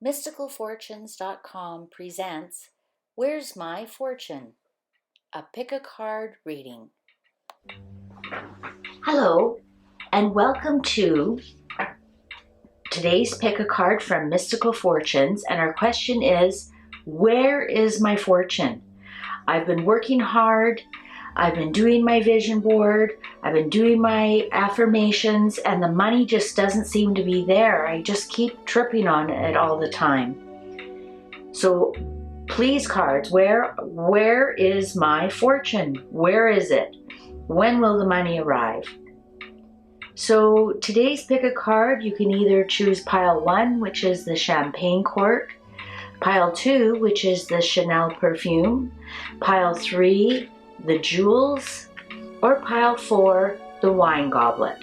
MysticalFortunes.com presents Where's My Fortune? A pick-a-card reading. Hello, and welcome to today's pick-a-card from Mystical Fortunes, and our question is, where is my fortune? I've been working hard, I've been doing my vision board, I've been doing my affirmations, and the money just doesn't seem to be there. I just keep tripping on it all the time. So please, cards, where is my fortune? Where is it? When will the money arrive? So today's pick a card, you can either choose pile 1, which is the champagne cork, pile 2, which is the Chanel perfume, pile 3, the jewels, or pile 4, the wine goblet.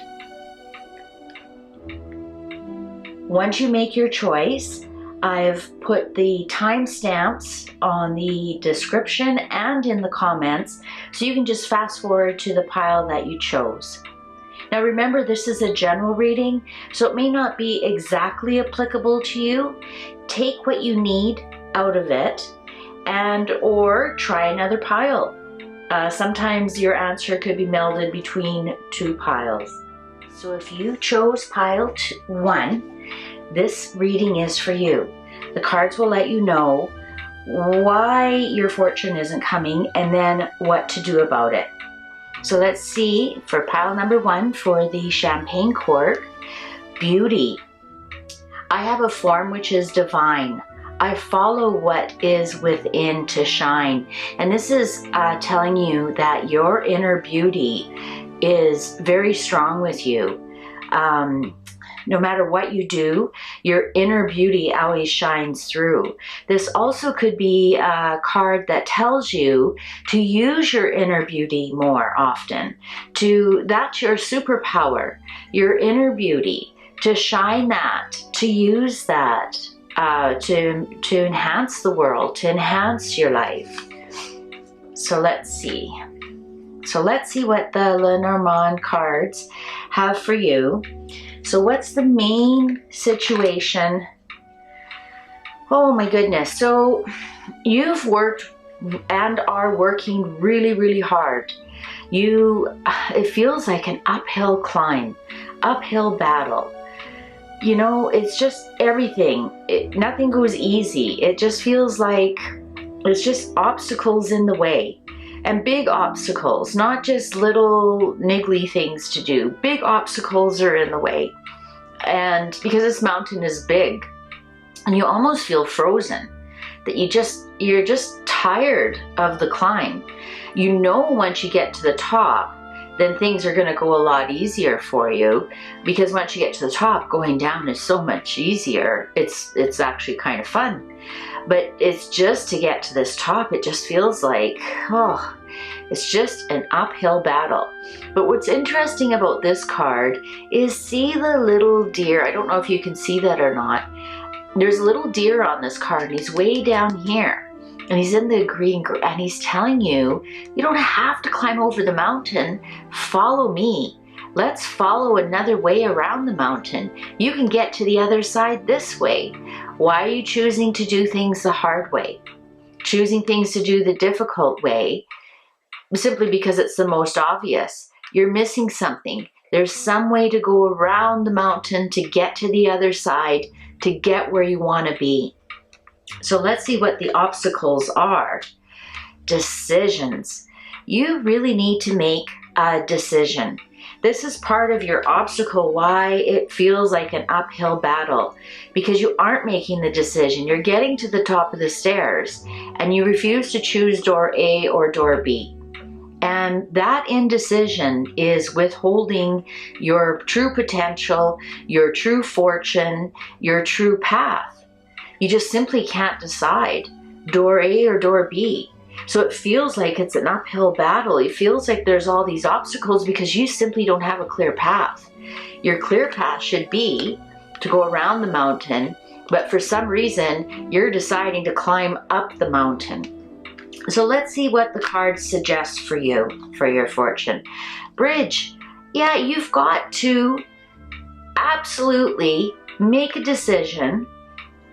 Once you make your choice, I've put the timestamps on the description and in the comments, so you can just fast forward to the pile that you chose. Now remember, this is a general reading, so it may not be exactly applicable to you. Take what you need out of it or try another pile. Sometimes your answer could be melded between two piles. So if you chose pile 1, this reading is for you. The cards will let you know why your fortune isn't coming and then what to do about it. So let's see for pile number 1 for the champagne cork, beauty. I have a form which is divine. I follow what is within to shine. And this is telling you that your inner beauty is very strong with you. No matter what you do, your inner beauty always shines through. This also could be a card that tells you to use your inner beauty more often. That's your superpower, your inner beauty, to shine that, to use that. To enhance the world, to enhance your life. So let's see. What the Lenormand cards have for you. So what's the main situation? Oh my goodness. So you've worked and are working really, really hard. It feels like an uphill climb, uphill battle. You know, it's just everything. Nothing goes easy. It just feels like it's just obstacles in the way. And big obstacles, not just little niggly things to do. Big obstacles are in the way. And because this mountain is big, and you almost feel frozen, that you're just tired of the climb. You know, once you get to the top, then things are going to go a lot easier for you, because once you get to the top, going down is so much easier. It's actually kind of fun, but it's just to get to this top, it just feels like, it's just an uphill battle. But what's interesting about this card is, see the little deer. I don't know if you can see that or not. There's a little deer on this card, and he's way down here. And he's in the green, and he's telling you, you don't have to climb over the mountain. Follow me. Let's follow another way around the mountain. You can get to the other side this way. Why are you choosing to do things the hard way? Choosing things to do the difficult way? Simply because it's the most obvious. You're missing something. There's some way to go around the mountain to get to the other side, to get where you want to be. So let's see what the obstacles are. Decisions. You really need to make a decision. This is part of your obstacle, why it feels like an uphill battle, because you aren't making the decision. You're getting to the top of the stairs and you refuse to choose door A or door B. And that indecision is withholding your true potential, your true fortune, your true path. You just simply can't decide door A or door B. So it feels like it's an uphill battle. It feels like there's all these obstacles because you simply don't have a clear path. Your clear path should be to go around the mountain, but for some reason, you're deciding to climb up the mountain. So let's see what the cards suggest for you, for your fortune. Bridge. Yeah, you've got to absolutely make a decision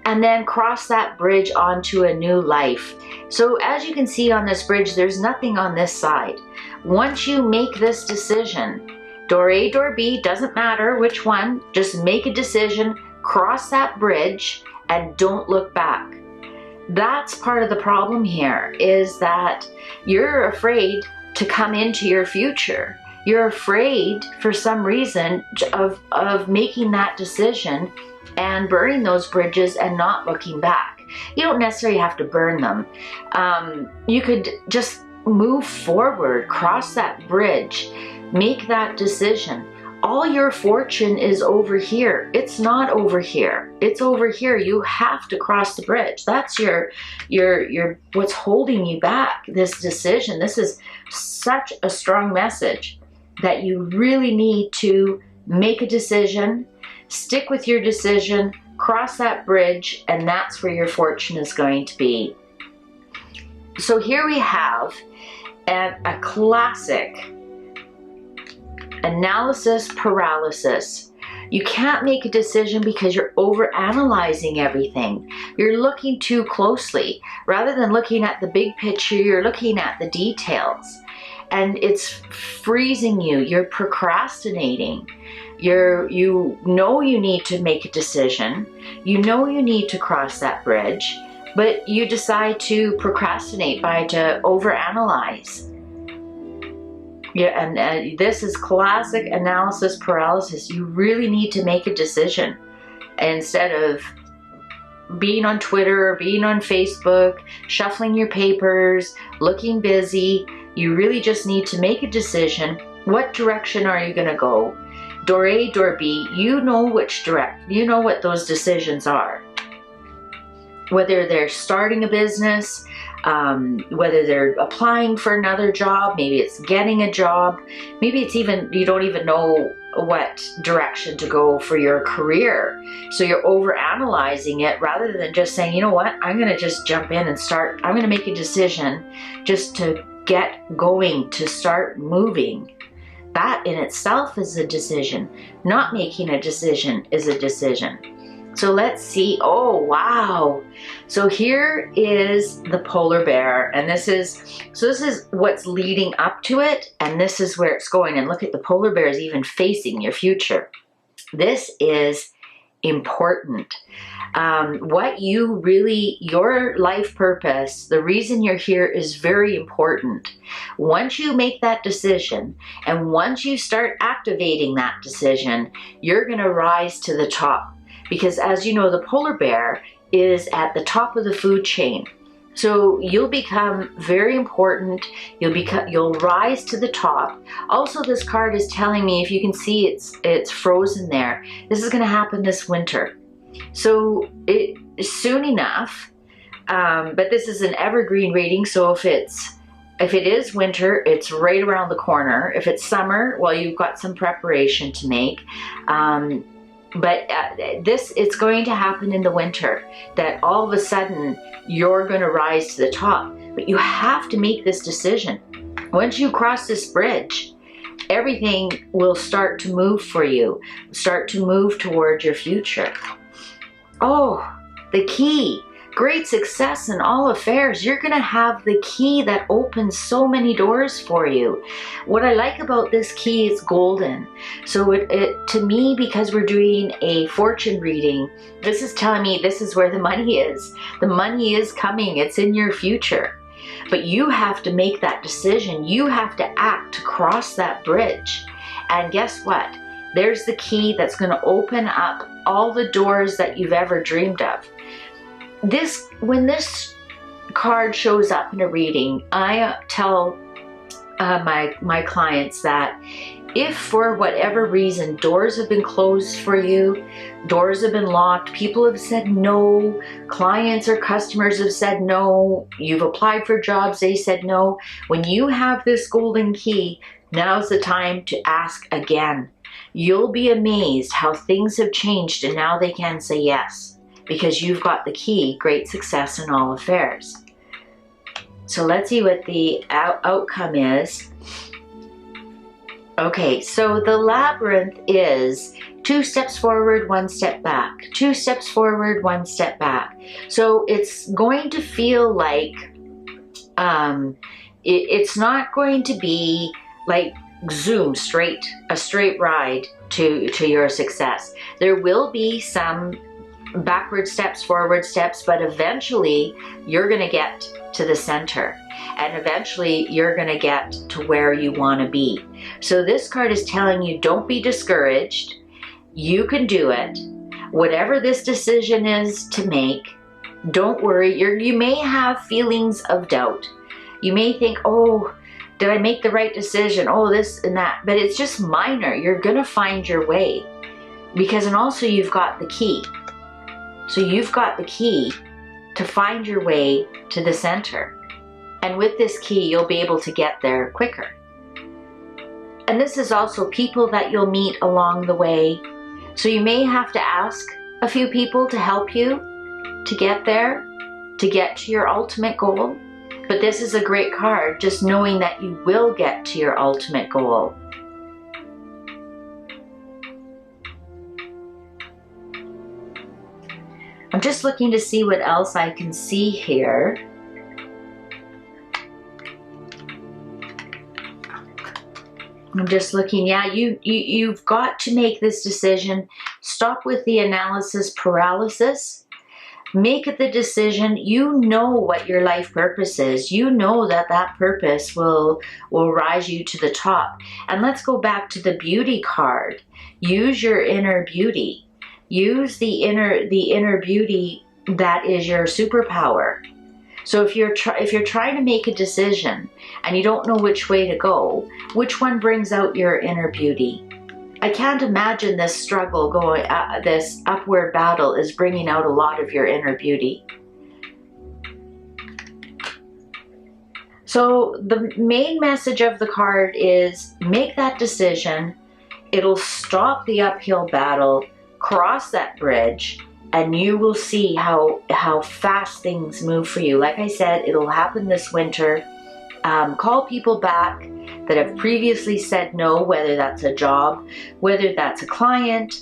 and then cross that bridge onto a new life. So as you can see on this bridge, there's nothing on this side. Once you make this decision, door A, door B, doesn't matter which one, just make a decision, cross that bridge, and don't look back. That's part of the problem here, is that you're afraid to come into your future. You're afraid for some reason of making that decision and burning those bridges and not looking back. You don't necessarily have to burn them. You could just move forward, cross that bridge, make that decision. All your fortune is over here. It's not over here. It's over here. You have to cross the bridge. That's your what's holding you back, this decision. This is such a strong message that you really need to make a decision, stick with your decision, cross that bridge, and that's where your fortune is going to be. So here we have a classic analysis paralysis. You can't make a decision because you're over-analyzing everything. You're looking too closely. Rather than looking at the big picture, you're looking at the details. And it's freezing you. You're procrastinating. You know you need to make a decision. You know you need to cross that bridge, but you decide to procrastinate to overanalyze. Yeah, and this is classic analysis paralysis. You really need to make a decision instead of being on Twitter or being on Facebook, shuffling your papers, looking busy. You really just need to make a decision. What direction are you going to go? Door A, door B, you know which you know what those decisions are. Whether they're starting a business, whether they're applying for another job, maybe it's getting a job, maybe it's even, you don't even know what direction to go for your career. So you're over-analyzing it rather than just saying, you know what, I'm going to just jump in and start, I'm going to make a decision just to get going, to start moving. That in itself is a decision. Not making a decision is a decision. So let's see. Oh, wow. So here is the polar bear, and this is what's leading up to it, and this is where it's going. And look at the polar bear is even facing your future. This is important. Your life purpose, the reason you're here is very important. Once you make that decision, and once you start activating that decision, you're going to rise to the top. Because as you know, the polar bear is at the top of the food chain. So you'll become very important. You'll rise to the top. Also, this card is telling me, if you can see, it's frozen there. This is going to happen this winter. So soon enough. But this is an evergreen reading. So if it is winter, it's right around the corner. If it's summer, well, you've got some preparation to make. But it's going to happen in the winter, that all of a sudden you're going to rise to the top. But you have to make this decision. Once you cross this bridge, everything will start to move for you, start to move towards your future. Oh, the key. Great success in all affairs. You're going to have the key that opens so many doors for you. What I like about this key is golden. So to me, because we're doing a fortune reading, this is telling me this is where the money is. The money is coming. It's in your future. But you have to make that decision. You have to act to cross that bridge. And guess what? There's the key that's going to open up all the doors that you've ever dreamed of. When this card shows up in a reading, I tell my clients that if for whatever reason doors have been closed for you, doors have been locked, people have said no, clients or customers have said no, you've applied for jobs, they said no, when you have this golden key, now's the time to ask again. You'll be amazed how things have changed and now they can say yes. Because you've got the key, great success in all affairs. So let's see what the outcome is. Okay, so the labyrinth is 2 steps forward, 1 step back, 2 steps forward, 1 step back. So it's going to feel like it's not going to be like zoom straight, a straight ride to your success. There will be some backward steps, forward steps, but eventually you're going to get to the center, and eventually you're going to get to where you want to be. So this card is telling you, don't be discouraged. You can do it. Whatever this decision is to make, don't worry. You may have feelings of doubt. You may think, oh, did I make the right decision? Oh, this and that. But it's just minor. You're going to find your way, because, and also you've got the key. So you've got the key to find your way to the center. And with this key, you'll be able to get there quicker. And this is also people that you'll meet along the way. So you may have to ask a few people to help you to get there, to get to your ultimate goal. But this is a great card, just knowing that you will get to your ultimate goal. I'm just looking to see what else I can see here. I'm just looking, yeah, you've got to make this decision. Stop with the analysis paralysis. Make the decision. You know what your life purpose is. You know that that purpose will rise you to the top. And let's go back to the beauty card. Use your inner beauty. Use the inner beauty that is your superpower. So if you're trying to make a decision and you don't know which way to go, which one brings out your inner beauty? I can't imagine this struggle going, this upward battle is bringing out a lot of your inner beauty. So the main message of the card is make that decision. It'll stop the uphill battle, cross that bridge, and you will see how fast things move for you. Like I said, it'll happen this winter. Call people back that have previously said no, whether that's a job, whether that's a client,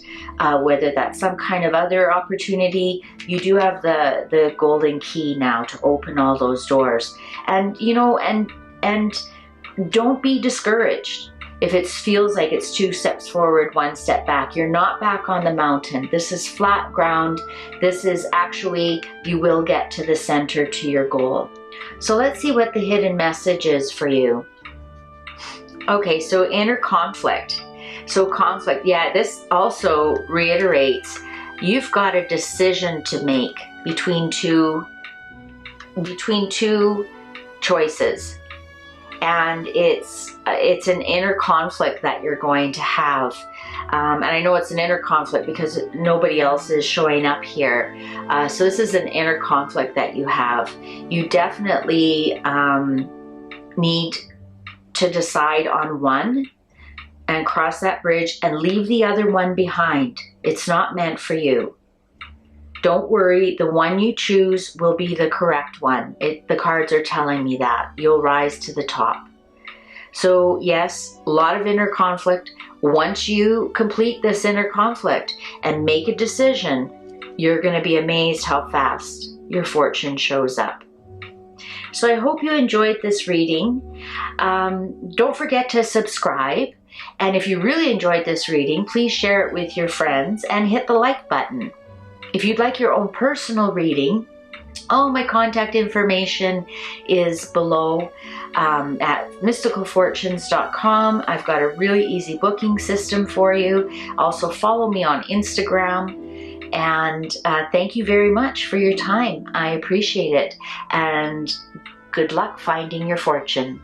whether that's some kind of other opportunity. You do have the golden key now to open all those doors. And, you know, and don't be discouraged. If it feels like it's 2 steps forward, 1 step back, you're not back on the mountain. This is flat ground. This is actually, you will get to the center, to your goal. So let's see what the hidden message is for you. Okay, so inner conflict. So conflict, yeah, this also reiterates you've got a decision to make between two choices. And it's an inner conflict that you're going to have. And I know it's an inner conflict because nobody else is showing up here. So this is an inner conflict that you have. You definitely need to decide on one and cross that bridge and leave the other one behind. It's not meant for you. Don't worry, the one you choose will be the correct one. The cards are telling me that. You'll rise to the top. So yes, a lot of inner conflict. Once you complete this inner conflict and make a decision, you're going to be amazed how fast your fortune shows up. So I hope you enjoyed this reading. Don't forget to subscribe. And if you really enjoyed this reading, please share it with your friends and hit the like button. If you'd like your own personal reading, all my contact information is below at mysticalfortunes.com. I've got a really easy booking system for you. Also follow me on Instagram. And thank you very much for your time. I appreciate it. And good luck finding your fortune.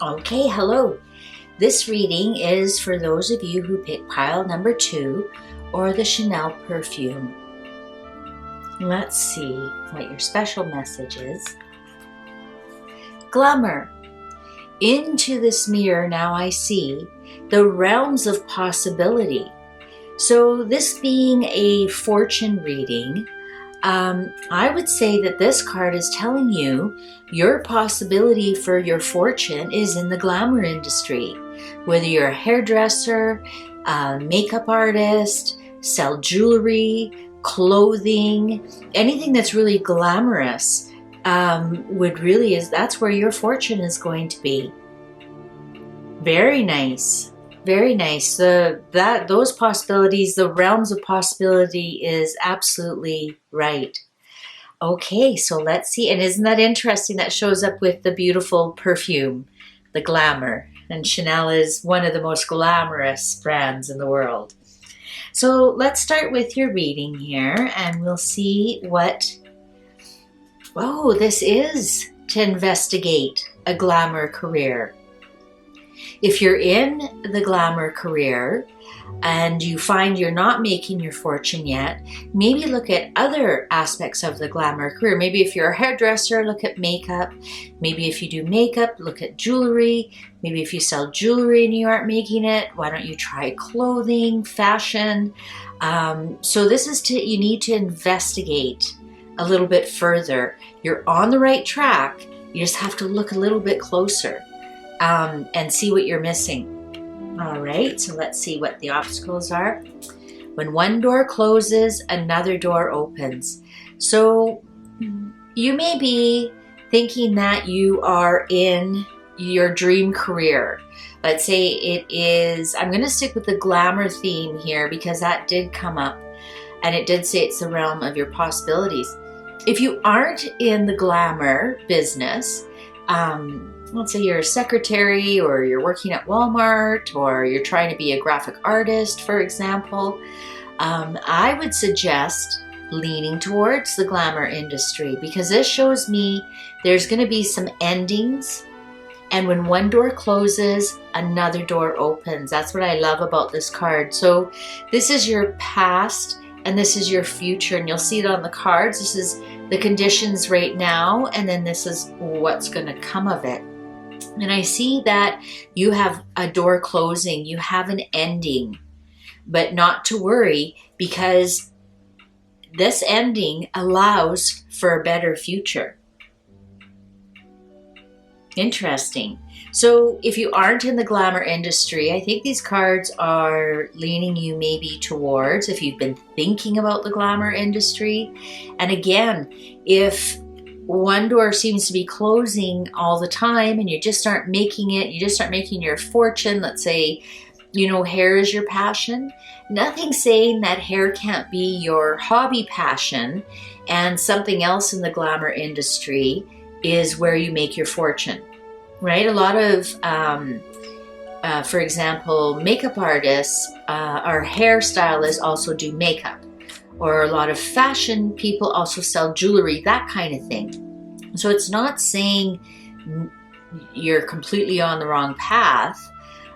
Okay, hello. This reading is for those of you who picked pile number 2 or the Chanel perfume. Let's see what your special message is. Glamour. Into this mirror now I see the realms of possibility. So this being a fortune reading, I would say that this card is telling you your possibility for your fortune is in the glamour industry. Whether you're a hairdresser, a makeup artist, sell jewelry, clothing, anything that's really glamorous, that's where your fortune is going to be. Very nice. Very nice. Those possibilities, the realms of possibility is absolutely right. Okay, so let's see. And isn't that interesting? That shows up with the beautiful perfume, the glamour. And Chanel is one of the most glamorous brands in the world. So let's start with your reading here and we'll see what... Oh, this is to investigate a glamour career. If you're in the glamour career and you find you're not making your fortune yet, maybe look at other aspects of the glamour career. Maybe if you're a hairdresser, look at makeup. Maybe if you do makeup, look at jewelry. Maybe if you sell jewelry and you aren't making it, why don't you try clothing, fashion? So this is you need to investigate a little bit further. You're on the right track. You just have to look a little bit closer. And see what you're missing. All right, so let's see what the obstacles are. When one door closes, another door opens. So you may be thinking that you are in your dream career. Let's say it is, I'm going to stick with the glamour theme here because that did come up and it did say it's the realm of your possibilities. If you aren't in the glamour business, let's say you're a secretary or you're working at Walmart or you're trying to be a graphic artist, for example, I would suggest leaning towards the glamour industry because this shows me there's going to be some endings, and when one door closes, another door opens. That's what I love about this card. So this is your past and this is your future, and you'll see it on the cards. This is the conditions right now, and then this is what's going to come of it. And I see that you have a door closing, you have an ending, but not to worry because this ending allows for a better future. Interesting. So if you aren't in the glamour industry, I think these cards are leaning you maybe towards, if you've been thinking about the glamour industry. And again, if one door seems to be closing all the time and you just aren't making it, you just aren't making your fortune, let's say, you know, hair is your passion. Nothing saying that hair can't be your hobby passion and something else in the glamour industry is where you make your fortune, right? A lot of, for example, makeup artists or hairstylists also do makeup. Or a lot of fashion people also sell jewelry, that kind of thing. So it's not saying you're completely on the wrong path.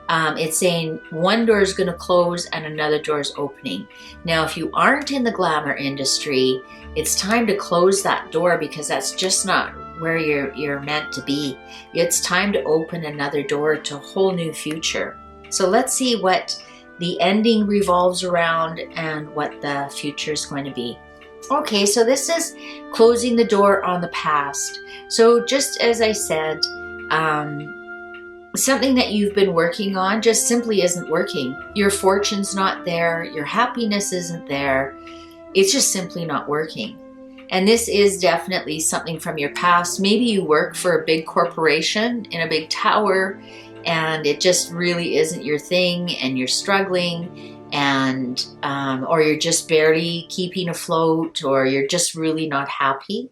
It's saying one door is going to close and another door is opening. Now, if you aren't in the glamour industry, it's time to close that door because that's just not where you're meant to be. It's time to open another door to a whole new future. So let's see what the ending revolves around and what the future is going to be. Okay, so this is closing the door on the past. So just as I said, something that you've been working on just simply isn't working. Your fortune's not there, your happiness isn't there. It's just simply not working. And this is definitely something from your past. Maybe you work for a big corporation in a big tower and it just really isn't your thing and you're struggling and or you're just barely keeping afloat or you're just really not happy.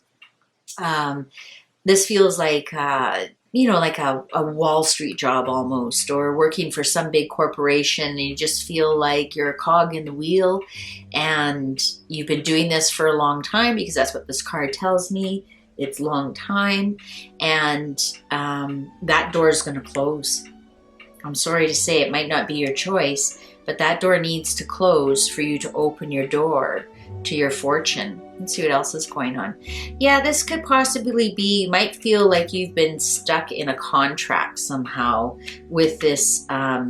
This feels like like a Wall Street job almost, or working for some big corporation and you just feel like you're a cog in the wheel and you've been doing this for a long time because that's what this card tells me. It's a long time, and that door is going to close. I'm sorry to say it might not be your choice, but that door needs to close for you to open your door to your fortune. Let's see what else is going on. Yeah, this could possibly be, you might feel like you've been stuck in a contract somehow with this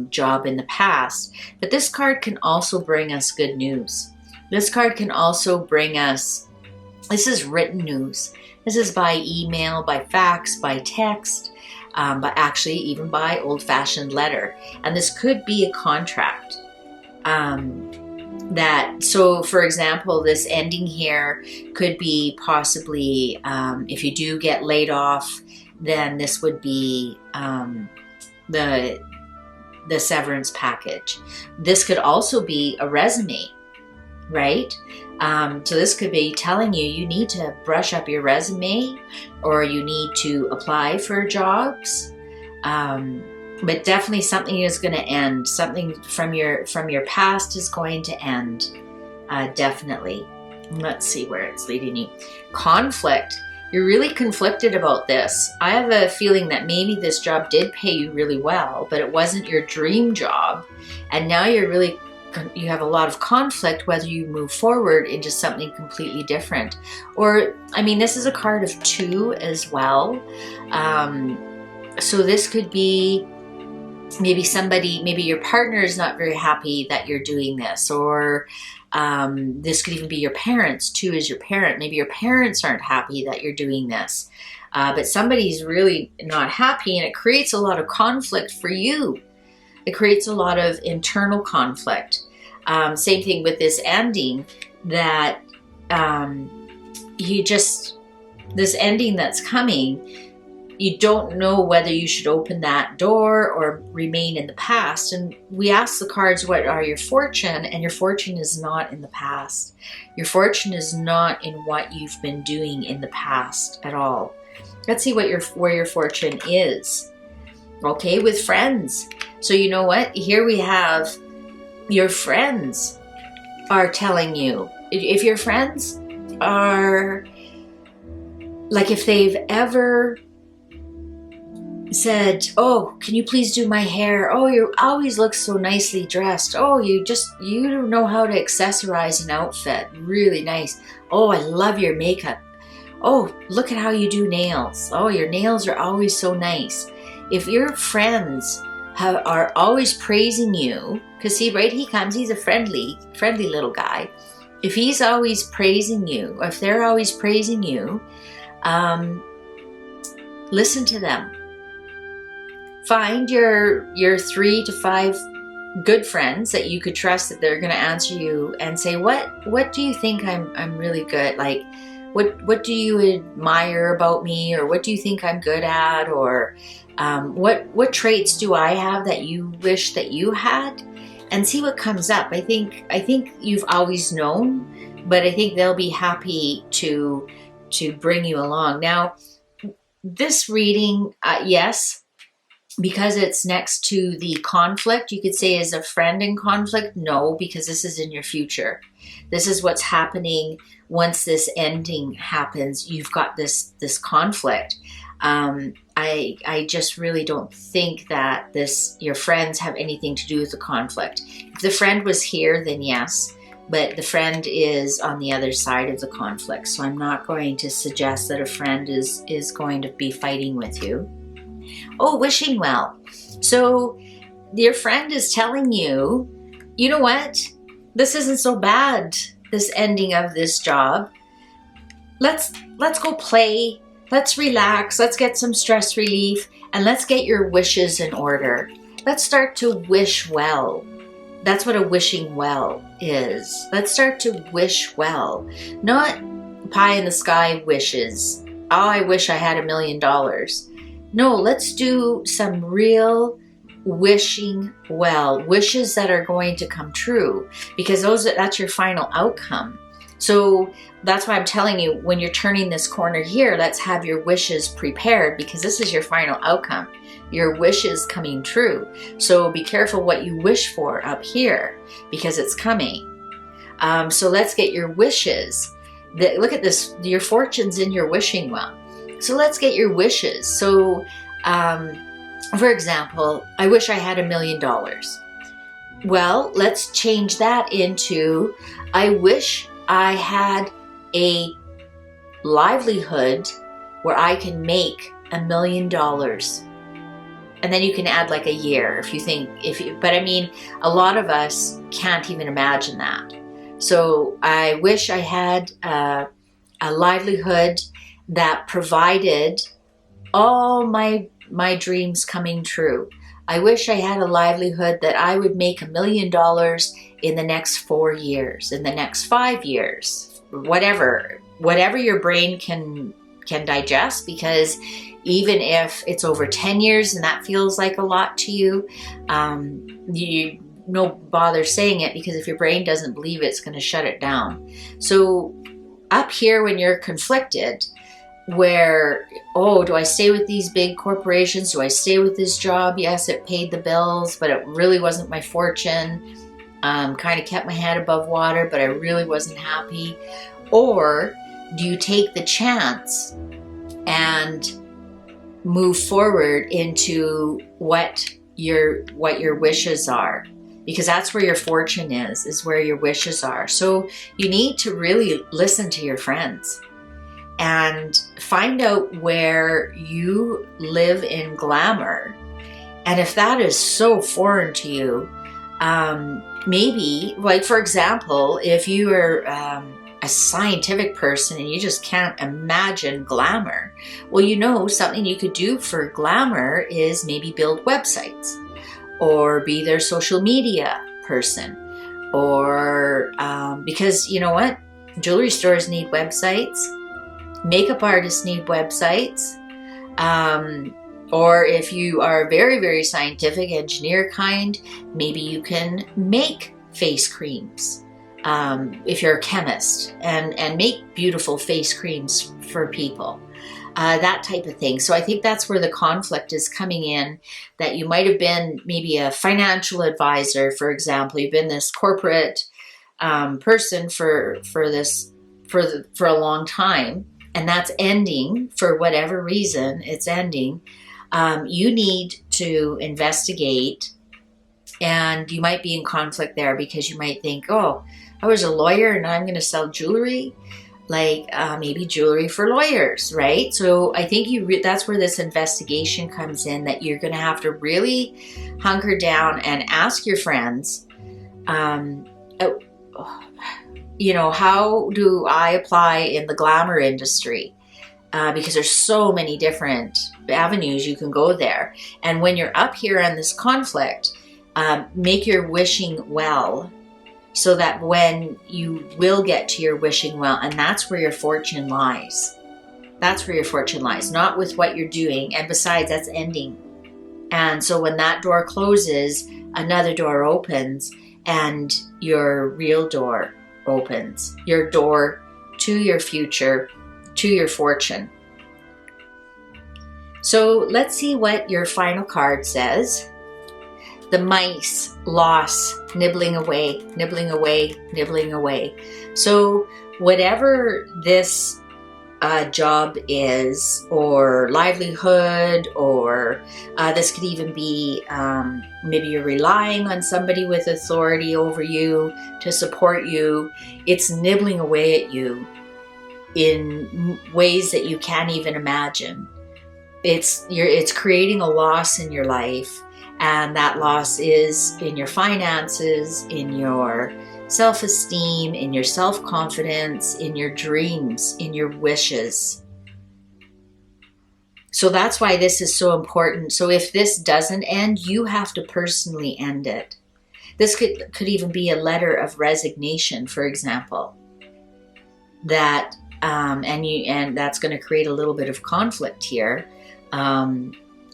job in the past, but this card can also bring us good news. This card can also bring us This is written news. This is by email, by fax, by text, but actually even by old-fashioned letter. And this could be a contract. So for example, this ending here could be possibly, if you do get laid off, then this would be the severance package. This could also be a resume, right? So this could be telling you, you need to brush up your resume, or you need to apply for jobs. But definitely something is going to end. Something from your past is going to end. Definitely. Let's see where it's leading you. Conflict. You're really conflicted about this. I have a feeling that maybe this job did pay you really well, but it wasn't your dream job. And now you have a lot of conflict whether you move forward into something completely different. Or, I mean, this is a card of 2 as well. So this could be maybe your partner is not very happy that you're doing this, or this could even be your parents. 2 is your parent. Maybe your parents aren't happy that you're doing this, but somebody's really not happy, and it creates a lot of conflict for you. It creates a lot of internal conflict. Same thing with this ending, that this ending that's coming, you don't know whether you should open that door or remain in the past. And we ask the cards, what are your fortune? And your fortune is not in the past. Your fortune is not in what you've been doing in the past at all. Let's see where your fortune is. Okay, with friends. So you know what? Here we have your friends are telling you. If your friends are, like, if they've ever said, oh, can you please do my hair? Oh, you always look so nicely dressed. Oh, you know how to accessorize an outfit. Really nice. Oh, I love your makeup. Oh, look at how you do nails. Oh, your nails are always so nice. If your friends are always praising you, because see, right, he comes, he's a friendly little guy. If he's always praising you, if they're always praising you, listen to them. Find your 3 to 5 good friends that you could trust, that they're going to answer you and say, what do you think I'm really good? Like, what do you admire about me? Or what do you think I'm good at? Or what traits do I have that you wish that you had? And see what comes up. I think you've always known, but I think they'll be happy to bring you along. Now, this reading, yes, because it's next to the conflict, you could say, is a friend in conflict? No, because this is in your future. This is what's happening once this ending happens. You've got this conflict. I just really don't think that your friends have anything to do with the conflict. If the friend was here, then yes, but the friend is on the other side of the conflict. So I'm not going to suggest that a friend is going to be fighting with you. Oh, wishing well. So your friend is telling you, you know what? This isn't so bad, this ending of this job. Let's go play. Let's relax. Let's get some stress relief, and let's get your wishes in order. Let's start to wish well. That's what a wishing well is. Let's start to wish well. Not pie in the sky wishes. Oh, I wish I had $1 million. No, let's do some real wishing well, wishes that are going to come true, because that's your final outcome. So that's why I'm telling you, when you're turning this corner here, let's have your wishes prepared, because this is your final outcome. Your wish is coming true. So be careful what you wish for up here, because it's coming. So let's get your wishes. Look at this, your fortune's in your wishing well. So let's get your wishes. So, for example, I wish I had $1 million. Well, let's change that into, I wish I had a livelihood where I can make $1 million. And then you can add like a year if you think, but I mean, a lot of us can't even imagine that. So I wish I had a livelihood that provided all my dreams coming true. I wish I had a livelihood that I would make $1 million in the next 4 years, in the next 5 years, whatever your brain can digest, because even if it's over 10 years and that feels like a lot to you, you no bother saying it, because if your brain doesn't believe it, it's going to shut it down. So up here, when you're conflicted, where, oh, do I stay with these big corporations? Do I stay with this job? Yes, it paid the bills, but it really wasn't my fortune. Kind of kept my head above water, but I really wasn't happy. Or do you take the chance and move forward into what your wishes are? Because that's where your fortune is where your wishes are. So you need to really listen to your friends and find out where you live in glamour. And if that is so foreign to you, maybe, like for example, if you are a scientific person and you just can't imagine glamour, well, you know, something you could do for glamour is maybe build websites, or be their social media person, or because you know what, jewelry stores need websites, makeup artists need websites, or if you are very, very scientific, engineer kind, maybe you can make face creams. If you're a chemist, and make beautiful face creams for people. That type of thing. So I think that's where the conflict is coming in, that you might have been maybe a financial advisor, for example. You've been this corporate person for a long time, and that's ending for whatever reason. It's ending. You need to investigate, and you might be in conflict there, because you might think, oh, I was a lawyer and I'm going to sell jewelry. Like maybe jewelry for lawyers, right? So I think that's where this investigation comes in, that you're going to have to really hunker down and ask your friends, you know, how do I apply in the glamour industry? Because there's so many different avenues you can go there. And when you're up here on this conflict, make your wishing well, so that when you will get to your wishing well, and that's where your fortune lies. That's where your fortune lies, not with what you're doing. And besides, that's ending. And so when that door closes, another door opens, and your real door opens. Your door to your future, to your fortune. So let's see what your final card says. The mice, loss, nibbling away, nibbling away, nibbling away. So whatever this job is, or livelihood, or this could even be maybe you're relying on somebody with authority over you to support you. It's nibbling away at you in ways that you can't even imagine. It's creating a loss in your life. And that loss is in your finances, in your self-esteem, in your self-confidence, in your dreams, in your wishes. So that's why this is so important. So if this doesn't end, you have to personally end it. This could even be a letter of resignation, for example. That and that's going to create a little bit of conflict here.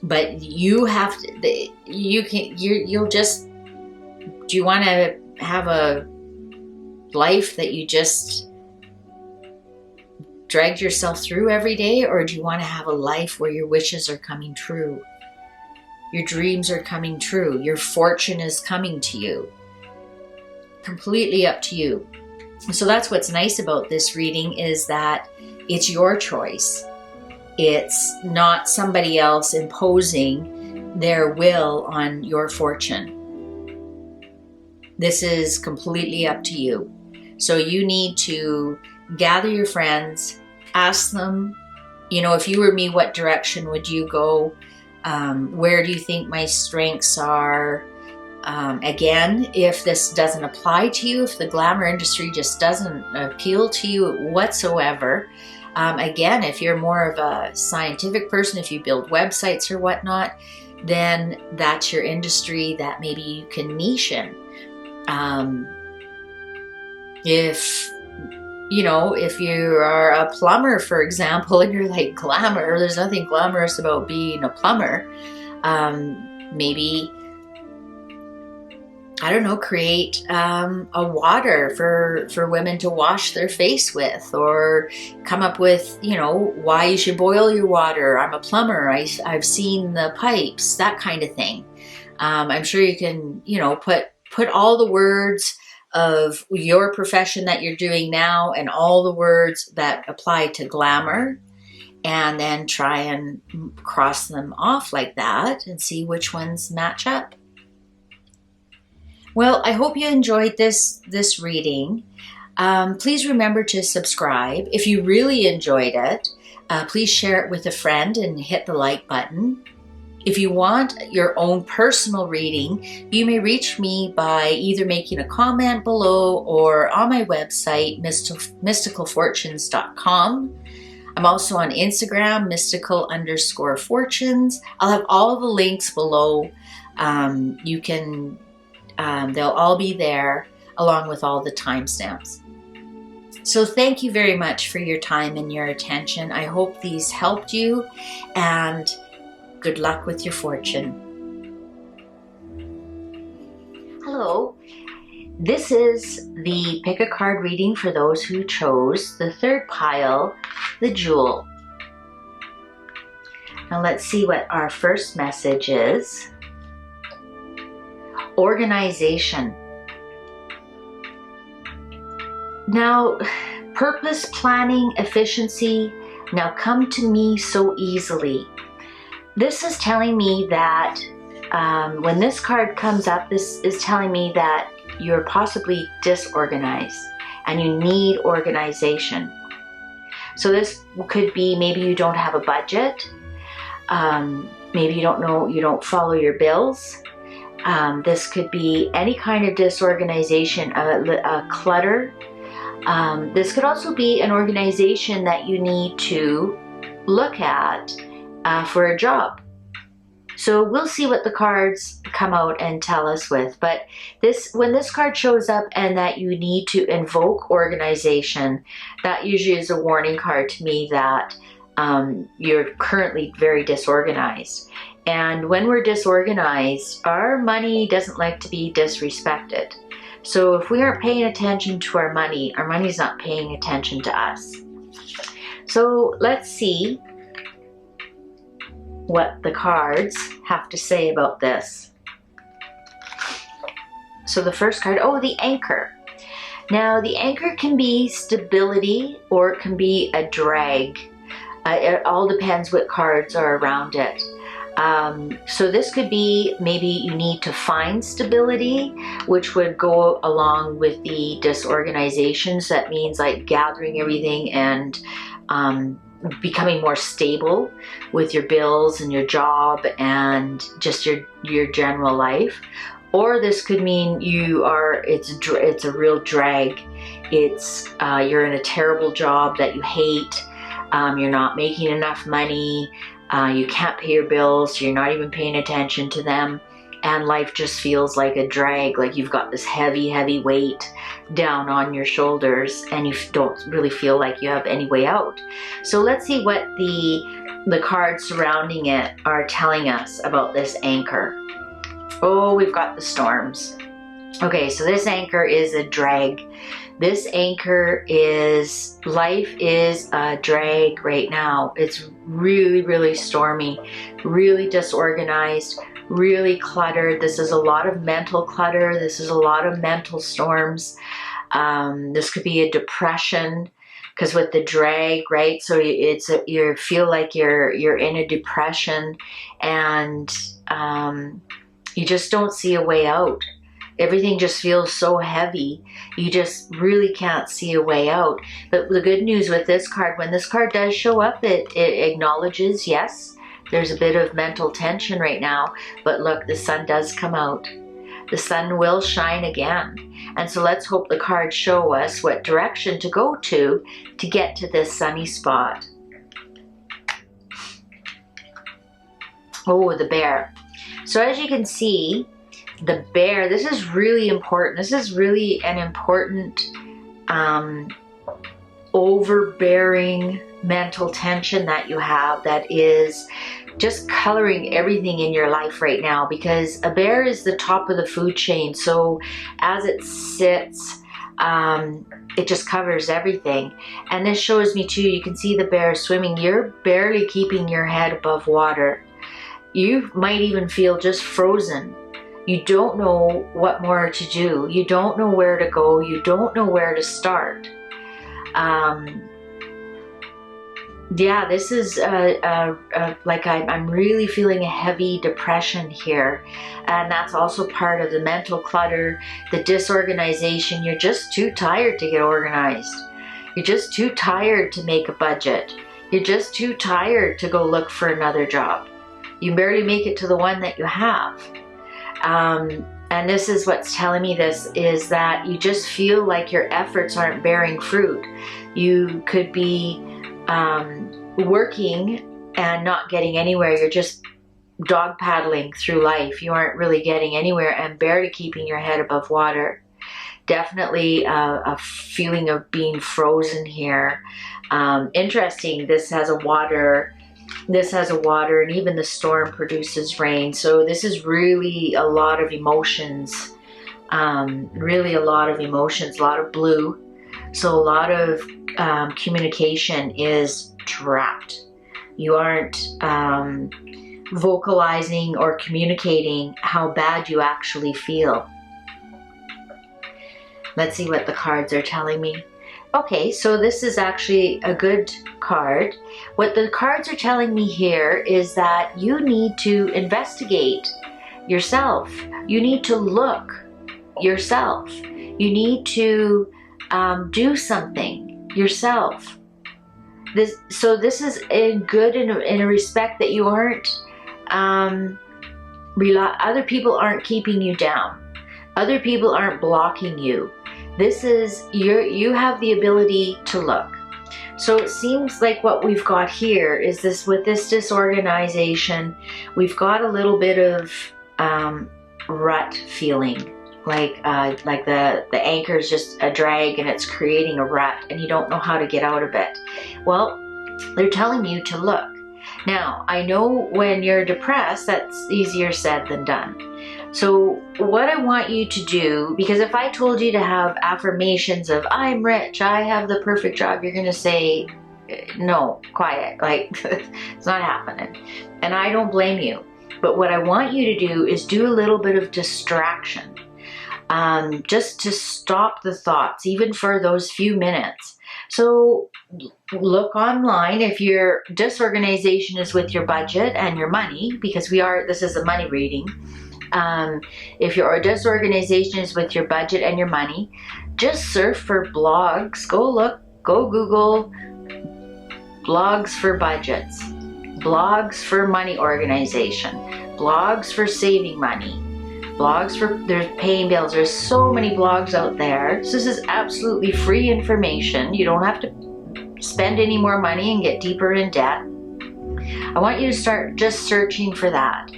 But you have to, you'll just, do you want to have a life that you just dragged yourself through every day? Or do you want to have a life where your wishes are coming true? Your dreams are coming true. Your fortune is coming to you. Completely up to you. So that's what's nice about this reading, is that it's your choice. It's not somebody else imposing their will on your fortune. This is completely up to you. So you need to gather your friends, ask them, you know, if you were me, what direction would you go? Where do you think my strengths are? Again, if this doesn't apply to you, if the glamour industry just doesn't appeal to you whatsoever, again, if you're more of a scientific person, if you build websites or whatnot, then that's your industry that maybe you can niche in. If you are a plumber, for example, and you're like, glamour, there's nothing glamorous about being a plumber. Maybe, I don't know, create a water for women to wash their face with, or come up with, why you should boil your water. I'm a plumber. I've seen the pipes, that kind of thing. I'm sure you can, put all the words of your profession that you're doing now and all the words that apply to glamour, and then try and cross them off like that and see which ones match up. Well, I hope you enjoyed this reading. Please remember to subscribe. If you really enjoyed it, please share it with a friend and hit the like button. If you want your own personal reading, you may reach me by either making a comment below or on my website, mysticalfortunes.com. I'm also on Instagram, mystical_fortunes. I'll have all of the links below. They'll all be there along with all the timestamps. So thank you very much for your time and your attention. I hope these helped you, and good luck with your fortune. Hello, this is the pick a card reading for those who chose the third pile, the Jewel. Now let's see what our first message is. Organization. Now, purpose, planning, efficiency now come to me so easily. This is telling me that when this card comes up, this is telling me that you're possibly disorganized and you need organization. So this could be, maybe you don't have a budget. Maybe you don't follow your bills. This could be any kind of disorganization, clutter. This could also be an organization that you need to look at for a job. So we'll see what the cards come out and tell us with. But when this card shows up and that you need to invoke organization, that usually is a warning card to me that you're currently very disorganized. And when we're disorganized, our money doesn't like to be disrespected. So if we aren't paying attention to our money's not paying attention to us. So let's see what the cards have to say about this. So the first card, the Anchor. Now the Anchor can be stability or it can be a drag. It all depends what cards are around it. So this could be, maybe you need to find stability, which would go along with the disorganization. So that means like gathering everything and becoming more stable with your bills and your job and just your general life. Or this could mean it's a real drag. It's you're in a terrible job that you hate. You're not making enough money. You can't pay your bills. So you're not even paying attention to them. And life just feels like a drag, like you've got this heavy, heavy weight down on your shoulders and you don't really feel like you have any way out. So let's see what the cards surrounding it are telling us about this Anchor. Oh, we've got the Storms. Okay, so this Anchor is a drag. This Anchor is, life is a drag right now. It's really, really stormy, really disorganized, really cluttered. This is a lot of mental clutter. This is a lot of mental storms. This could be a depression, because with the drag, right? So you feel like you're in a depression, and you just don't see a way out. Everything just feels so heavy. You just really can't see a way out. But the good news with this card, when this card does show up, it acknowledges, yes, there's a bit of mental tension right now, but look, the Sun does come out. the sun will shine again. And so let's hope the cards show us what direction to go to get to this sunny spot. Oh, the bear. So as you can see, the bear, this is really important. This is really an important overbearing mental tension that you have that is just coloring everything in your life right now, because a bear is the top of the food chain. So as it sits, it just covers everything. And this shows me too, you can see the bear swimming. You're barely keeping your head above water. You might even feel just frozen. You don't know what more to do. You don't know where to go. You don't know where to start. Yeah, this is like I'm really feeling a heavy depression here. And that's also part of the mental clutter, the disorganization. You're just too tired to get organized. You're just too tired to make a budget. You're just too tired to go look for another job. You barely make it to the one that you have. And this is what's telling me this, is that you just feel like your efforts aren't bearing fruit. You could be working and not getting anywhere. You're just dog paddling through life. You aren't really getting anywhere and barely keeping your head above water. Definitely a feeling of being frozen here. Interesting, this has a water, and even the storm produces rain. So this is really a lot of emotions, really a lot of emotions, a lot of blue. So a lot of communication is trapped. You aren't vocalizing or communicating how bad you actually feel. Let's see what the cards are telling me. Okay, so this is actually a good card. What the cards are telling me here is that you need to investigate yourself. You need to look yourself. You need to do something yourself. This is good in a respect that you aren't, other people aren't keeping you down. Other people aren't blocking you. This is, you have the ability to look. So it seems like what we've got here is this, with this disorganization, we've got a little bit of rut feeling. Like the anchor is just a drag and it's creating a rut and you don't know how to get out of it. Well, they're telling you to look. Now, I know when you're depressed, that's easier said than done. So what I want you to do, because if I told you to have affirmations of I'm rich, I have the perfect job, you're going to say, no, quiet, like it's not happening. And I don't blame you. But what I want you to do is do a little bit of distraction. Just to stop the thoughts, even for those few minutes. So look online if your disorganization is with your budget and your money, because this is a money reading. If your disorganization is with your budget and your money, just surf for blogs. Go Google blogs for budgets, blogs for money organization, blogs for saving money, blogs for there's paying bills. There's so many blogs out there. So this is absolutely free information. You don't have to spend any more money and get deeper in debt. I want you to start just searching for that,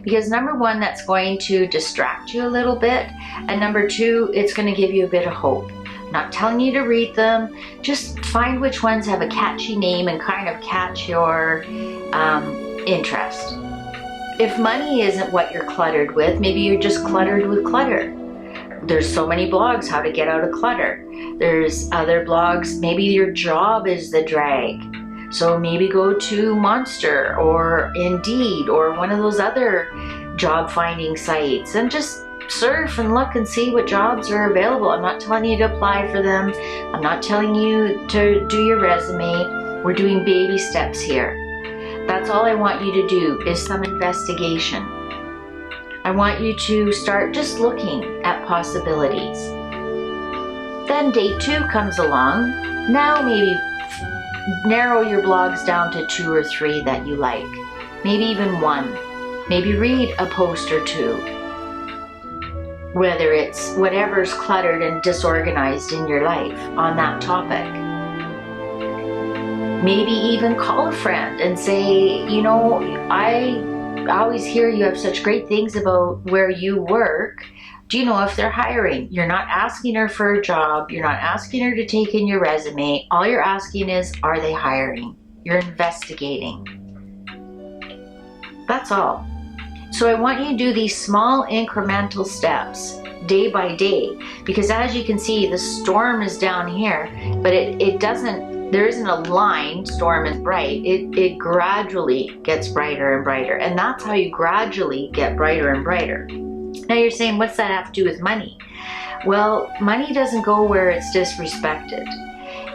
because number one, that's going to distract you a little bit, and number two, it's going to give you a bit of hope. I'm not telling you to read them, just find which ones have a catchy name and kind of catch your interest. If money isn't what you're cluttered with, maybe you're just cluttered with clutter. There's so many blogs how to get out of clutter. There's other blogs, maybe your job is the drag. So maybe go to Monster or Indeed or one of those other job finding sites and just surf and look and see what jobs are available. I'm not telling you to apply for them. I'm not telling you to do your resume. We're doing baby steps here. That's all I want you to do, is some investigation. I want you to start just looking at possibilities. Then day 2 comes along. Now maybe narrow your blogs down to 2 or 3 that you like. Maybe even 1. Maybe read a post or 2. whether it's whatever's cluttered and disorganized in your life on that topic. Maybe even call a friend and say, you know, I always hear you have such great things about where you work. Do you know if they're hiring? You're not asking her for a job. You're not asking her to take in your resume. All you're asking is, are they hiring? You're investigating. That's all. So I want you to do these small incremental steps day by day, because as you can see, the storm is down here, but there isn't a line, storm is bright. It gradually gets brighter and brighter. And that's how you gradually get brighter and brighter. Now you're saying, what's that have to do with money? Well, money doesn't go where it's disrespected.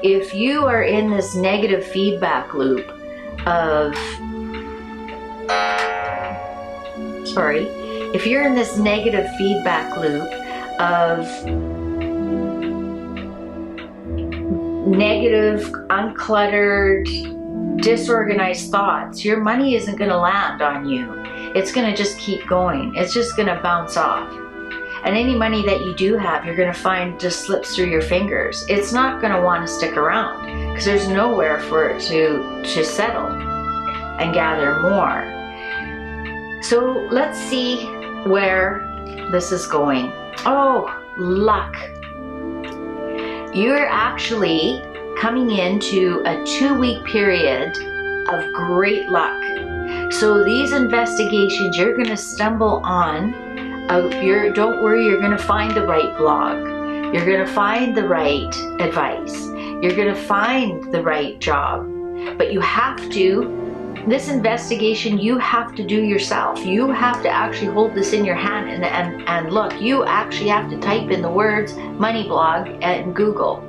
If you are in this negative feedback loop of, if you're in this negative feedback loop of negative, uncluttered, disorganized thoughts, your money isn't going to land on you. It's going to just keep going. It's just going to bounce off. And any money that you do have, you're going to find just slips through your fingers. It's not going to want to stick around because there's nowhere for it to settle and gather more. So let's see where this is going. Oh, luck. You're actually coming into a 2-week period of great luck. So these investigations, you're going to stumble on, don't worry, you're going to find the right blog. You're going to find the right advice. You're going to find the right job. But you have to, this investigation, you have to do yourself. You have to actually hold this in your hand and look. You actually have to type in the words money blog and Google.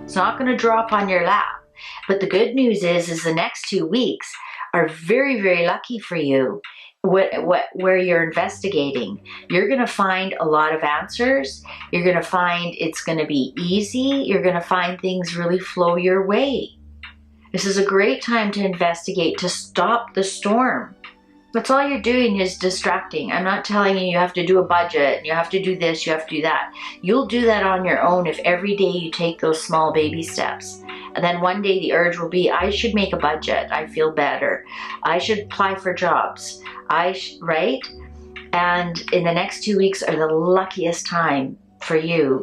It's not going to drop on your lap. But the good news is the next 2 weeks are very, very lucky for you where you're investigating. You're going to find a lot of answers. You're going to find it's going to be easy. You're going to find things really flow your way. This is a great time to investigate, to stop the storm. That's all you're doing is distracting. I'm not telling you have to do a budget, you have to do this, you have to do that. You'll do that on your own if every day you take those small baby steps. And then one day the urge will be, I should make a budget. I feel better. I should apply for jobs. Right? And in the next 2 weeks are the luckiest time for you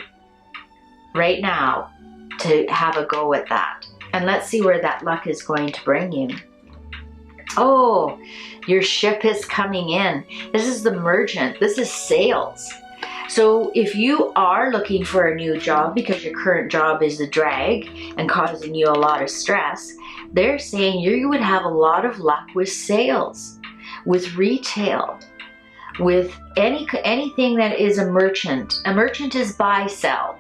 right now to have a go at that. And let's see where that luck is going to bring you. Oh, your ship is coming in. This is the merchant. This is sales. So if you are looking for a new job because your current job is a drag and causing you a lot of stress, they're saying you would have a lot of luck with sales, with retail, with anything that is a merchant. A merchant is buy, sell.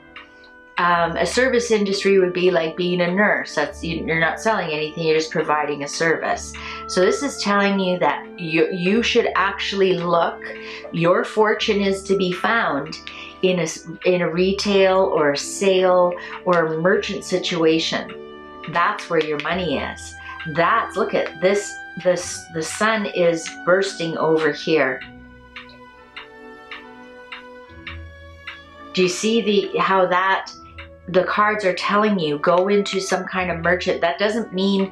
A service industry would be like being a nurse. You're not selling anything, you're just providing a service. So this is telling you that you should actually look. Your fortune is to be found in a retail or a sale or a merchant situation. That's where your money is. Look at this. The sun is bursting over here. Do you see how the cards are telling you go into some kind of merchant? That doesn't mean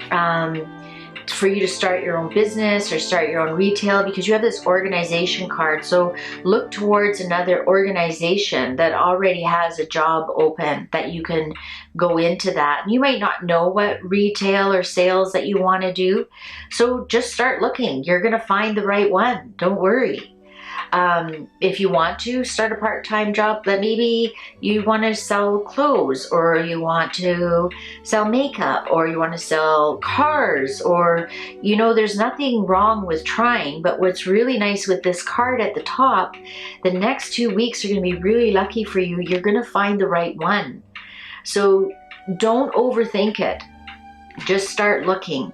for you to start your own business or start your own retail, because you have this organization card. So look towards another organization that already has a job open that you can go into that. You might not know what retail or sales that you want to do. So just start looking. You're going to find the right one. Don't worry. If you want to start a part-time job, that maybe you want to sell clothes, or you want to sell makeup, or you want to sell cars, or, there's nothing wrong with trying. But what's really nice with this card at the top, the next 2 weeks are going to be really lucky for you. You're going to find the right one. So don't overthink it. Just start looking.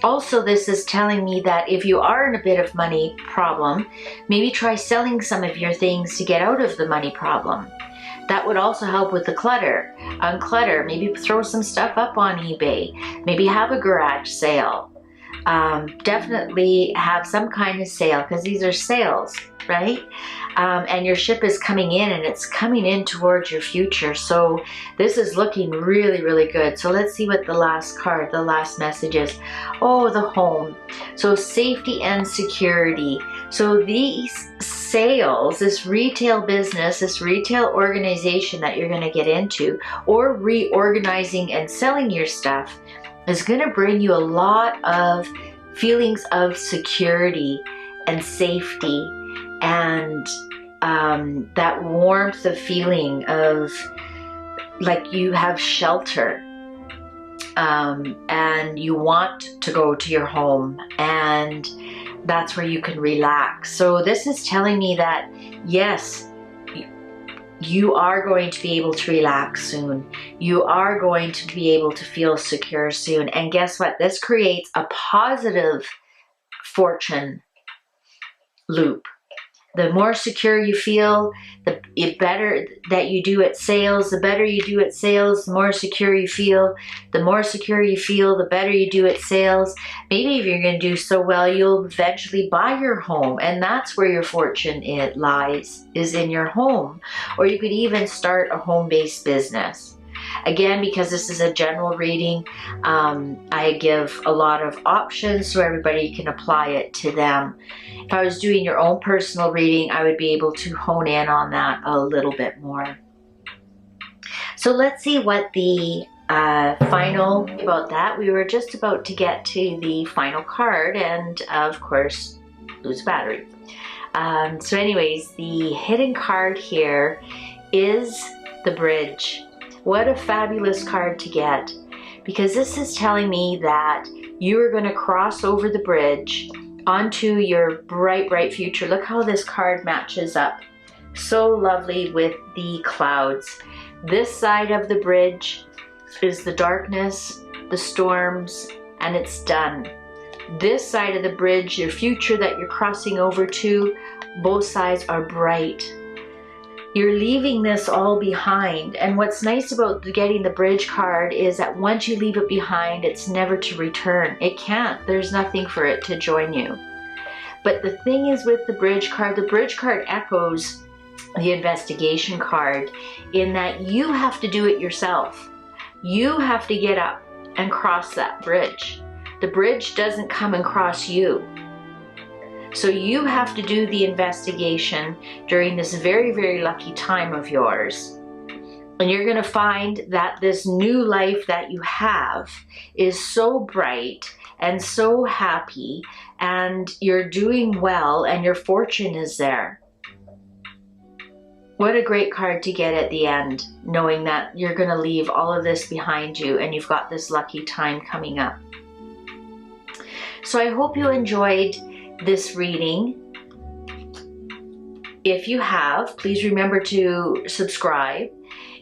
Also, this is telling me that if you are in a bit of money problem, maybe try selling some of your things to get out of the money problem. That would also help with the clutter. Unclutter, maybe throw some stuff up on eBay. Maybe have a garage sale. Definitely have some kind of sale, because these are sales. right? And your ship is coming in, and it's coming in towards your future. So this is looking really, really good. So let's see what the last card, the last message is. Oh, the home. So safety and security. So these sales, this retail business, this retail organization that you're going to get into, or reorganizing and selling your stuff, is going to bring you a lot of feelings of security and safety, and that warmth of feeling of like you have shelter, and you want to go to your home, and that's where you can relax. So this is telling me that yes, you are going to be able to relax soon. You are going to be able to feel secure soon. And guess what? This creates a positive fortune loop. The more secure you feel, the better that you do at sales. The better you do at sales, the more secure you feel. The more secure you feel, the better you do at sales. Maybe if you're going to do so well, you'll eventually buy your home. And that's where your fortune lies, is in your home. Or you could even start a home-based business. Again, because this is a general reading, I give a lot of options so everybody can apply it to them. If I was doing your own personal reading, I would be able to hone in on that a little bit more. So let's see what the final about that. We were just about to get to the final card and of course lose battery. So anyways, the hidden card here is the bridge. What a fabulous card to get, because this is telling me that you are going to cross over the bridge onto your bright, bright future. Look how this card matches up. So lovely with the clouds. This side of the bridge is the darkness, the storms, and it's done. This side of the bridge, your future that you're crossing over to, both sides are bright. You're leaving this all behind. And what's nice about getting the bridge card is that once you leave it behind, it's never to return. It can't. There's nothing for it to join you. But the thing is with the bridge card echoes the investigation card in that you have to do it yourself. You have to get up and cross that bridge. The bridge doesn't come and cross you. So you have to do the investigation during this very, very lucky time of yours. And you're going to find that this new life that you have is so bright and so happy, and you're doing well, and your fortune is there. What a great card to get at the end, knowing that you're going to leave all of this behind you and you've got this lucky time coming up. So I hope you enjoyed this reading. If you have, please remember to subscribe.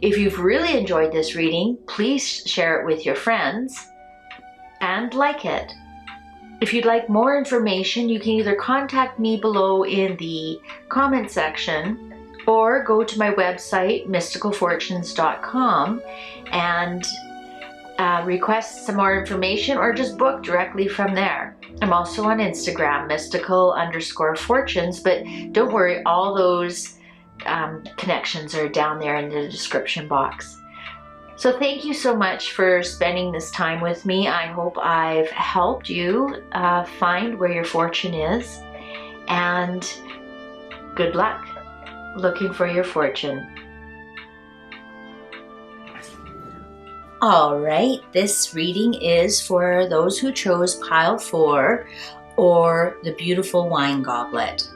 If you've really enjoyed this reading, please share it with your friends and like it. If you'd like more information, you can either contact me below in the comment section or go to my website, mysticalfortunes.com, and request some more information, or just book directly from there. I'm also on Instagram, mystical_fortunes, but don't worry, all those connections are down there in the description box. So thank you so much for spending this time with me. I hope I've helped you find where your fortune is, and good luck looking for your fortune. All right, this reading is for those who chose pile 4 or the beautiful wine goblet.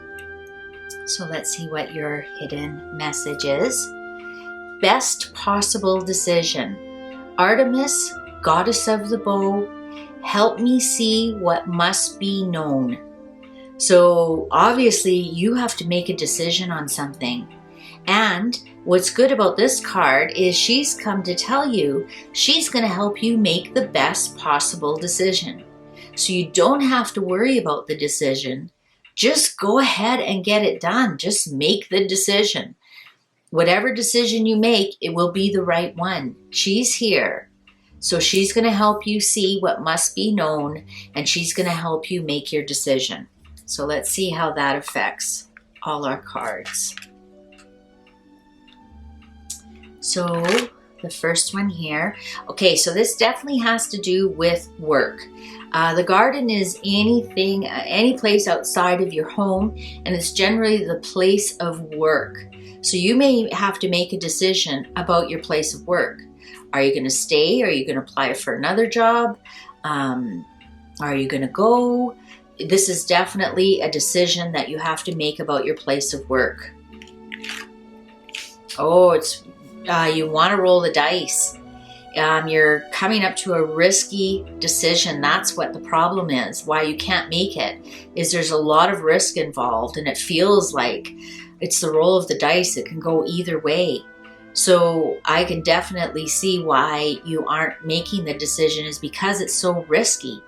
So let's see what your hidden message is. Best possible decision. Artemis, goddess of the bow, help me see what must be known. So obviously you have to make a decision on something. And what's good about this card is she's come to tell you she's going to help you make the best possible decision. So you don't have to worry about the decision. Just go ahead and get it done. Just make the decision. Whatever decision you make, it will be the right one. She's here. So she's going to help you see what must be known, and she's going to help you make your decision. So let's see how that affects all our cards. So the first one here. Okay, so this definitely has to do with work. The garden is anything, any place outside of your home, and it's generally the place of work. So you may have to make a decision about your place of work. Are you going to stay? Are you going to apply for another job? Are you going to go? This is definitely a decision that you have to make about your place of work. Oh, it's you want to roll the dice. You're coming up to a risky decision. That's what the problem is. Why you can't make it is there's a lot of risk involved, and it feels like it's the roll of the dice. It can go either way. So I can definitely see why you aren't making the decision is because it's so risky.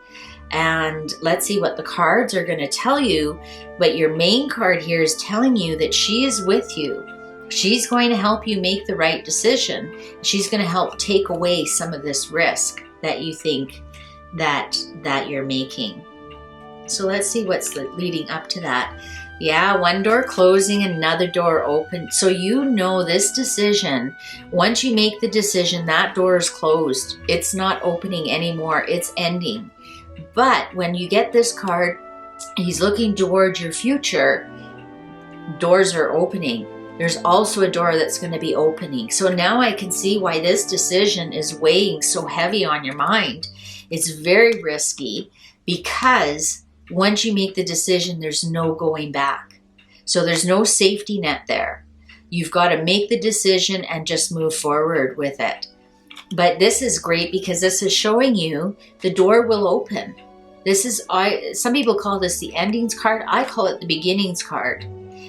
And let's see what the cards are going to tell you. But your main card here is telling you that she is with you. She's going to help you make the right decision. She's going to help take away some of this risk that you think that you're making. So let's see what's leading up to that. Yeah, one door closing, another door open. So you know this decision, once you make the decision, that door is closed. It's not opening anymore. It's ending. But when you get this card, he's looking towards your future. Doors are opening. There's also a door that's going to be opening. So now I can see why this decision is weighing so heavy on your mind. It's very risky because once you make the decision, there's no going back. So there's no safety net there. You've got to make the decision and just move forward with it. But this is great because this is showing you the door will open. This is, some people call this the endings card. I call it the beginnings card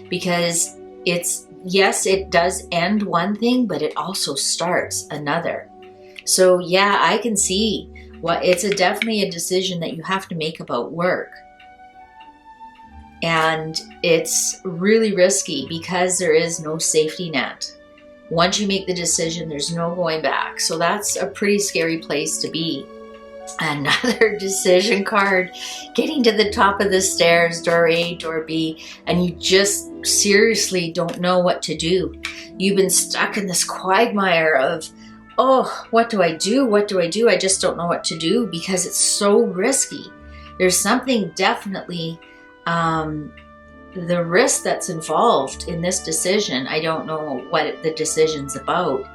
because it's, yes, it does end one thing, but it also starts another. So yeah, I can see it's definitely a decision that you have to make about work. And it's really risky because there is no safety net. Once you make the decision, there's no going back. So that's a pretty scary place to be. Another decision card, getting to the top of the stairs, door A, door B, and you just seriously don't know what to do. You've been stuck in this quagmire of, oh, what do I do? What do I do? I just don't know what to do because it's so risky. There's something definitely, the risk that's involved in this decision, I don't know what the decision's about,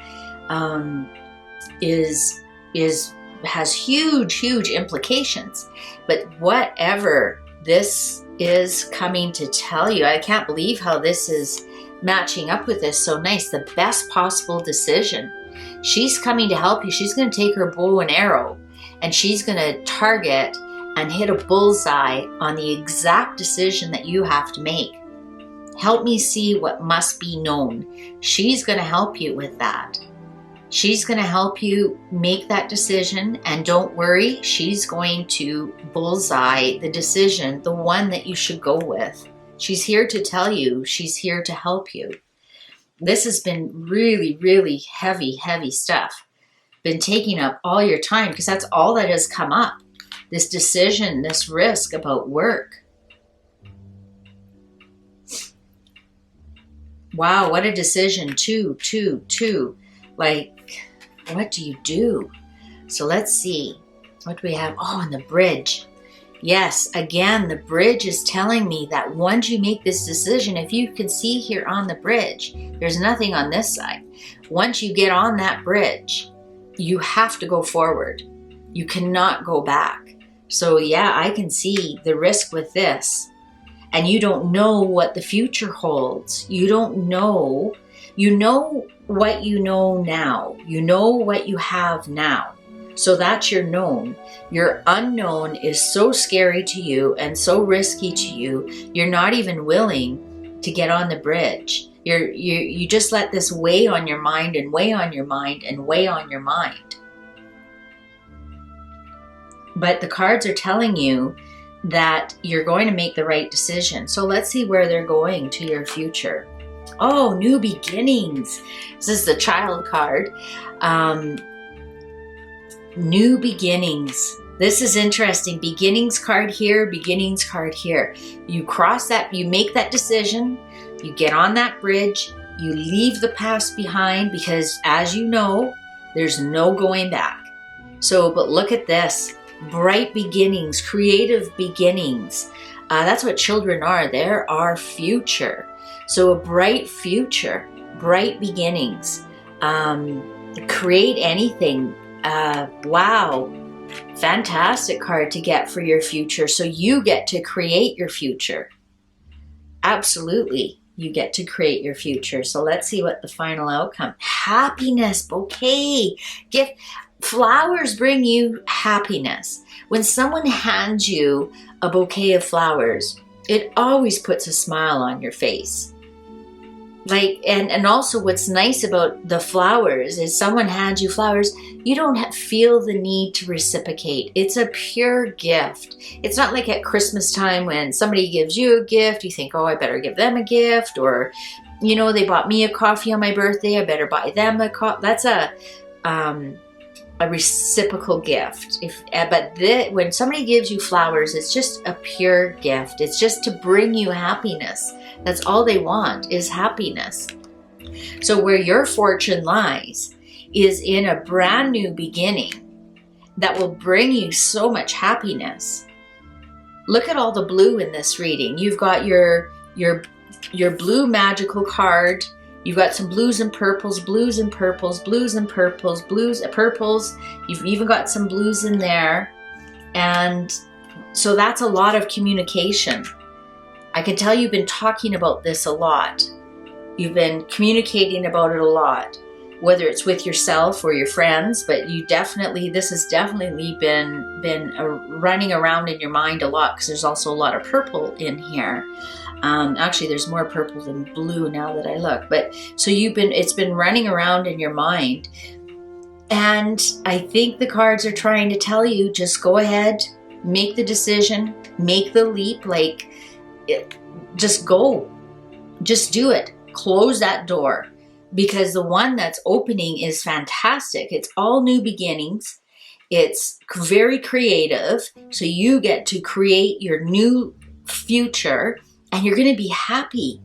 has huge implications. But whatever this is coming to tell you, I can't believe how this is matching up with this so nice. The best possible decision. She's coming to help you. She's going to take her bow and arrow and she's going to target and hit a bullseye on the exact decision that you have to make. Help me see what must be known. She's going to help you with that. She's going to help you make that decision, and don't worry, she's going to bullseye the decision, the one that you should go with. She's here to tell you, she's here to help you. This has been really heavy stuff. Been taking up all your time because that's all that has come up. This decision, this risk about work. Wow, what a decision. Two. Like, what do you do? So let's see. What do we have? Oh, and the bridge. Yes, again, the bridge is telling me that once you make this decision, if you can see here on the bridge, there's nothing on this side. Once you get on that bridge, you have to go forward. You cannot go back. So yeah, I can see the risk with this. And you don't know what the future holds. You don't know. You know what you know now. You know what you have now. So that's your known. Your unknown is so scary to you and so risky to you, you're not even willing to get on the bridge. You just let this weigh on your mind and weigh on your mind and weigh on your mind. But the cards are telling you that you're going to make the right decision. So let's see where they're going to your future. Oh, new beginnings. This is the child card. New beginnings. This is interesting. Beginnings card here, beginnings card here. You cross that, you make that decision, you get on that bridge, you leave the past behind because, as you know, there's no going back. So, but look at this. Bright beginnings, creative beginnings. That's what children are. They're our future. So a bright future, bright beginnings. Create anything. Wow. Fantastic card to get for your future. So you get to create your future. Absolutely. You get to create your future. So let's see what the final outcome. Happiness, bouquet, gift. Flowers bring you happiness. When someone hands you a bouquet of flowers, it always puts a smile on your face. And also what's nice about the flowers is someone hands you flowers, you don't feel the need to reciprocate. It's a pure gift. It's not like at Christmas time when somebody gives you a gift, you think, oh, I better give them a gift, or, you know, they bought me a coffee on my birthday, I better buy them a coffee. That's a reciprocal gift. When somebody gives you flowers, it's just a pure gift. It's just to bring you happiness. That's all they want, is happiness. So where your fortune lies is in a brand new beginning that will bring you so much happiness. Look at all the blue in this reading. You've got your blue magical card. You've got some blues and purples, blues and purples, blues and purples, purples. You've even got some blues in there. And so that's a lot of communication. I can tell you've been talking about this a lot. You've been communicating about it a lot, whether it's with yourself or your friends, but this has definitely been running around in your mind a lot, because there's also a lot of purple in here. Actually, there's more purple than blue now that I look. But so it's been running around in your mind. And I think the cards are trying to tell you, just go ahead, make the decision, make the leap, just go, just do it. Close that door, because the one that's opening is fantastic. It's all new beginnings. It's very creative. So you get to create your new future. And you're going to be happy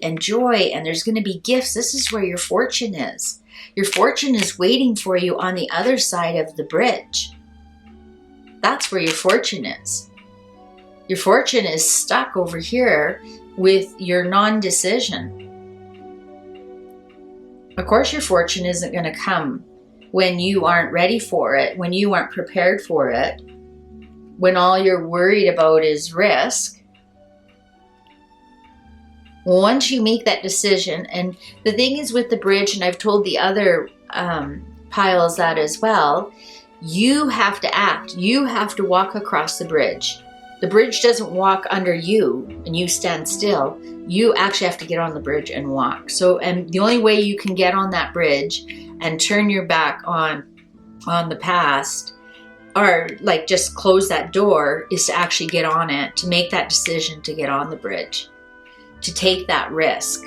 and joy, and there's going to be gifts. This is where your fortune is. Your fortune is waiting for you on the other side of the bridge. That's where your fortune is. Your fortune is stuck over here with your non-decision. Of course, your fortune isn't going to come when you aren't ready for it, when you aren't prepared for it, when all you're worried about is risk. Once you make that decision, and the thing is with the bridge, and I've told the other piles that as well, you have to act. You have to walk across the bridge. The bridge doesn't walk under you and you stand still. You actually have to get on the bridge and walk. So, and the only way you can get on that bridge and turn your back on the past, or just close that door, is to actually get on it, to make that decision to get on the bridge, to take that risk.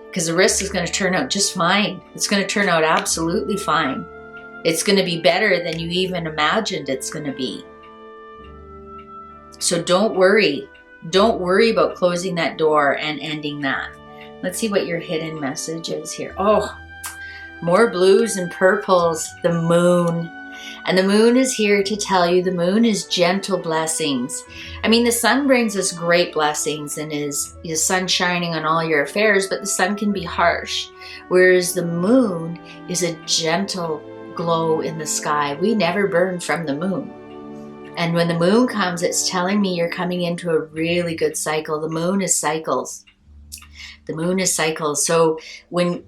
Because the risk is going to turn out just fine. It's going to turn out absolutely fine. It's going to be better than you even imagined it's going to be. So don't worry. Don't worry about closing that door and ending that. Let's see what your hidden message is here. Oh, more blues and purples. The moon. And the moon is here to tell you the moon is gentle blessings. I mean, the sun brings us great blessings and is sun shining on all your affairs, but the sun can be harsh. Whereas the moon is a gentle glow in the sky. We never burn from the moon. And when the moon comes, it's telling me you're coming into a really good cycle. The moon is cycles. The moon is cycles. So when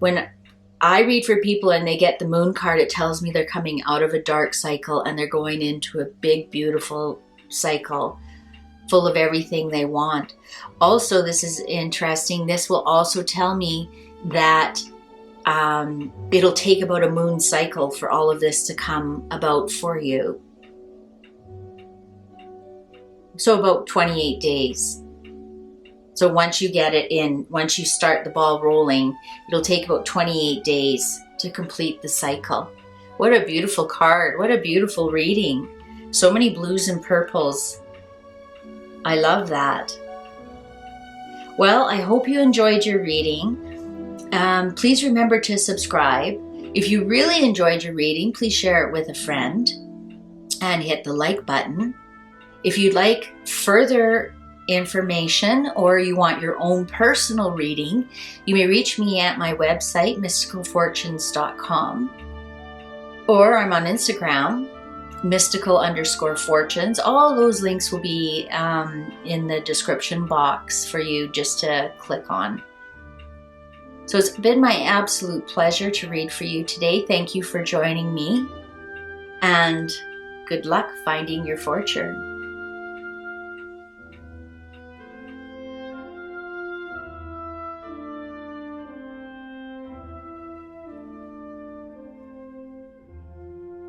I read for people and they get the moon card, it tells me they're coming out of a dark cycle and they're going into a big, beautiful cycle full of everything they want. Also, this is interesting. This will also tell me that it'll take about a moon cycle for all of this to come about for you. So about 28 days. So once you get it in, once you start the ball rolling, it'll take about 28 days to complete the cycle. What a beautiful card. What a beautiful reading. So many blues and purples. I love that. Well, I hope you enjoyed your reading. Please remember to subscribe. If you really enjoyed your reading, please share it with a friend and hit the like button. If you'd like further information or you want your own personal reading, you may reach me at my website, mysticalfortunes.com, or I'm on Instagram, mystical_fortunes. All those links will be in the description box for you just to click on. So it's been my absolute pleasure to read for you today. Thank you for joining me, and good luck finding your fortune.